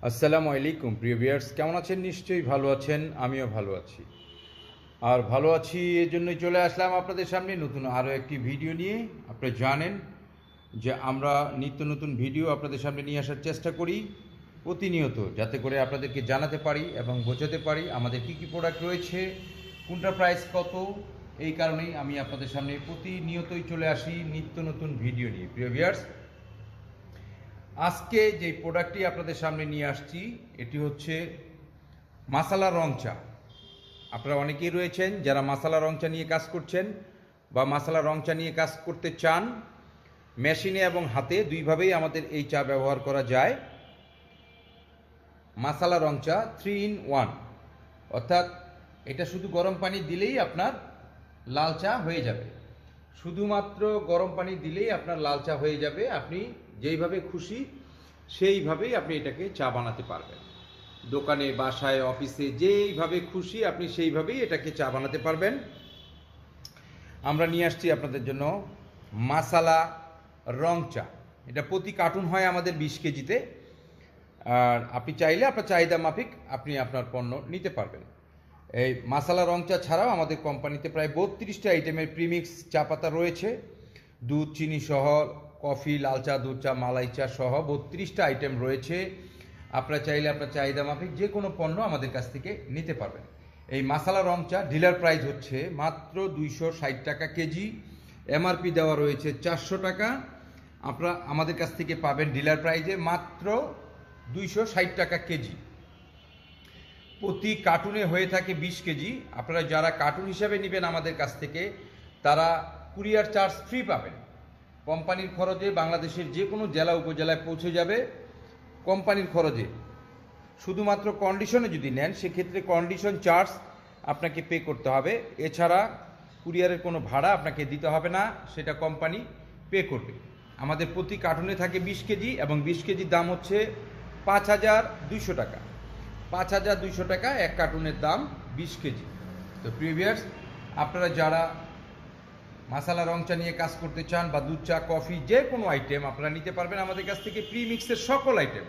আসসালামু আলাইকুম প্রিয় ভিউয়ার্স, কেমন আছেন? নিশ্চয়ই ভালো আছেন, আমিও ভালো আছি। আর ভালো আছি এই জন্যই চলে আসলাম আপনাদের সামনে নতুন আরও একটি ভিডিও নিয়ে। আপনারা জানেন যে আমরা নিত্য নতুন ভিডিও আপনাদের সামনে নিয়ে আসার চেষ্টা করি প্রতিনিয়ত, যাতে করে আপনাদেরকে জানাতে পারি এবং বোঝাতে পারি আমাদের কী কী প্রোডাক্ট রয়েছে, কোনটা প্রাইস কত। এই কারণেই আমি আপনাদের সামনে প্রতিনিয়তই চলে আসি নিত্য নতুন ভিডিও নিয়ে। প্রিয় ভিউয়ার্স, আজকে যে প্রোডাক্টটি আপনাদের সামনে নিয়ে আসছি এটি হচ্ছে মাসালা রং চা। আপনারা অনেকেই রয়েছেন যারা মাসালা রং চা নিয়ে কাজ করছেন বা মাসালা রং চা নিয়ে কাজ করতে চান। মেশিনে এবং হাতে দুইভাবেই আমাদের এই চা ব্যবহার করা যায়। মাসালা রং চা 3 in 1, অর্থাৎ এটা শুধু গরম পানি দিলেই আপনার লাল চা হয়ে যাবে। শুধুমাত্র গরম পানি দিলেই আপনার লাল চা হয়ে যাবে। আপনি যেইভাবে খুশি সেইভাবেই আপনি এটাকে চা বানাতে পারবেন। দোকানে, বাসায়, অফিসে যেইভাবে খুশি আপনি সেইভাবেই এটাকে চা বানাতে পারবেন। আমরা নিয়ে আসছি আপনাদের জন্য মাসালা রং চা। এটা প্রতি কার্টুন হয় আমাদের 20 কেজিতে। আর আপনি চাইলে আপনার চাহিদা মাফিক আপনি আপনার পণ্য নিতে পারবেন। এই মাসালা রং চা ছাড়াও আমাদের কোম্পানিতে প্রায় 32টা আইটেমের প্রিমিক্স চা পাতা রয়েছে। দুধ, চিনি সহ, কফি, লাল চা, দুধ চা, মালাই চা সহ 32টা আইটেম রয়েছে। আপনারা চাইলে আপনার চাহিদা মাফিক যে কোনো পণ্য আমাদের কাছ থেকে নিতে পারবেন। এই মাসালা রং চা ডিলার প্রাইস হচ্ছে মাত্র 260 টাকা কেজি। এমআরপি দেওয়া রয়েছে 400 টাকা। আপনারা আমাদের কাছ থেকে পাবেন ডিলার প্রাইজে মাত্র 260 টাকা কেজি। প্রতি কার্টুনে হয়ে থাকে 20 কেজি। আপনারা যারা কার্টুন হিসাবে নেবেন আমাদের কাছ থেকে তারা কুরিয়ার চার্জ ফ্রি পাবেন। কোম্পানির খরচে বাংলাদেশের যে কোনো জেলা উপজেলায় পৌঁছে যাবে কোম্পানির খরচে। শুধুমাত্র কন্ডিশনে যদি নেন সেক্ষেত্রে কন্ডিশন চার্জ আপনাকে পে করতে হবে। এছাড়া কুরিয়ারের কোনো ভাড়া আপনাকে দিতে হবে না, সেটা কোম্পানি পে করবে। আমাদের প্রতি কার্টুনে থাকে 20 কেজি এবং 20 কেজির দাম হচ্ছে 5200 টাকা। 5200 টাকা এক কার্টুনের দাম 20 কেজি। তো প্রিয় ভিউয়ার্স, আপনারা যারা মাসালা রং চা নিয়ে কাজ করতে চান বা দুধ চা, কফি যে কোনো আইটেম আপনারা নিতে পারবেন আমাদের কাছ থেকে। প্রিমিক্সের সকল আইটেম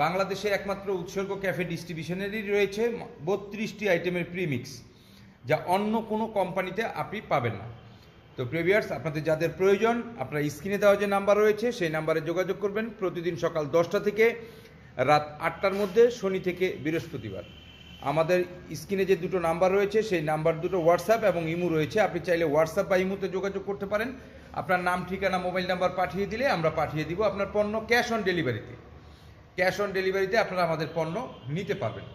বাংলাদেশে একমাত্র উৎসর্গ ক্যাফে ডিস্ট্রিবিউশনেরই রয়েছে 32টি আইটেমের প্রিমিক্স, যা অন্য কোনো কোম্পানিতে আপনি পাবেন না। তো প্রিয় ভিউয়ার্স, আপনাদের যাদের প্রয়োজন আপনারা স্ক্রিনে দেওয়া যে নাম্বার রয়েছে সেই নাম্বারে যোগাযোগ করবেন। প্রতিদিন সকাল 10টা থেকে রাত 8টার মধ্যে, শনি থেকে বৃহস্পতিবার। আমাদের স্ক্রিনে যে দুটো নাম্বার রয়েছে সেই নাম্বার দুটো হোয়াটসঅ্যাপ এবং ইমো রয়েছে। আপনি চাইলে হোয়াটসঅ্যাপ বা ইমোতে যোগাযোগ করতে পারেন। আপনার নাম, ঠিকানা, মোবাইল নাম্বার পাঠিয়ে দিলে আমরা পাঠিয়ে দিব আপনার পণ্য ক্যাশ অন ডেলিভারিতে। ক্যাশ অন ডেলিভারিতে আপনারা আমাদের পণ্য নিতে পারবেন।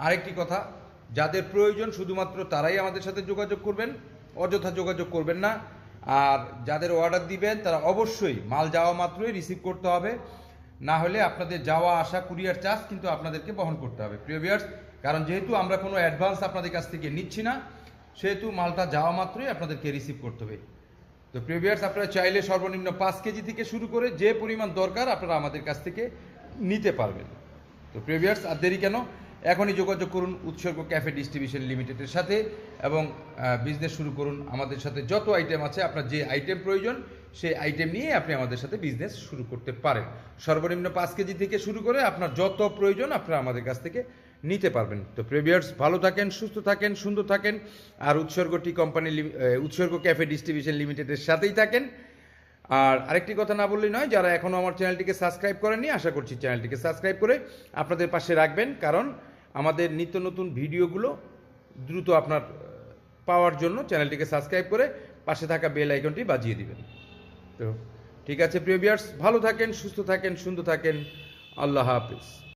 আরেকটি কথা, যাদের প্রয়োজন শুধুমাত্র তারাই আমাদের সাথে যোগাযোগ করবেন, অযথা যোগাযোগ করবেন না। আর যাদের অর্ডার দিবেন তারা অবশ্যই মাল যাওয়া মাত্রই রিসিভ করতে হবে, না হলে আপনাদের যাওয়া আসা কুরিয়ার চার্জ কিন্তু আপনাদেরকে বহন করতে হবে। প্রিয় ভিউয়ার্স, কারণ যেহেতু আমরা কোনো অ্যাডভান্স আপনাদের কাছ থেকে নিচ্ছি না, সেহেতু মালটা যাওয়া মাত্রই আপনাদেরকে রিসিভ করতে হবে। তো প্রিয় ভিউয়ার্স, আপনারা চাইলে সর্বনিম্ন 5 কেজি থেকে শুরু করে যে পরিমাণ দরকার আপনারা আমাদের কাছ থেকে নিতে পারবেন। তো প্রিয় ভিউয়ার্স, আর দেরি কেন, এখনই যোগাযোগ করুন উৎসর্গ ক্যাফে ডিস্ট্রিবিউশন লিমিটেডের সাথে এবং বিজনেস শুরু করুন। আমাদের সাথে যত আইটেম আছে, আপনার যে আইটেম প্রয়োজন সেই আইটেম নিয়ে আপনি আমাদের সাথে বিজনেস শুরু করতে পারেন। সর্বনিম্ন 5 কেজি থেকে শুরু করে আপনার যত প্রয়োজন আপনারা আমাদের কাছ থেকে নিতে পারবেন। তো প্রিয় ভিউয়ার্স, ভালো থাকেন, সুস্থ থাকেন, সুন্দর থাকেন। আর উৎসর্গ টি কোম্পানি, উৎসর্গ ক্যাফে ডিস্ট্রিবিউশন লিমিটেডের সাথেই থাকেন। আর আরেকটি কথা না বললেই নয়, যারা এখনও আমার চ্যানেলটিকে সাবস্ক্রাইব করেননি আশা করছি চ্যানেলটিকে সাবস্ক্রাইব করে আপনাদের পাশে রাখবেন, কারণ আমাদের নিত্য নতুন ভিডিওগুলো দ্রুত আপনার পাওয়ার জন্য চ্যানেলটিকে সাবস্ক্রাইব করে পাশে থাকা বেল আইকনটি বাজিয়ে দিবেন। তো ঠিক আছে প্রিয় ভিউয়ার্স, ভালো থাকেন, সুস্থ থাকেন, সুন্দর থাকেন। আল্লাহ হাফিজ।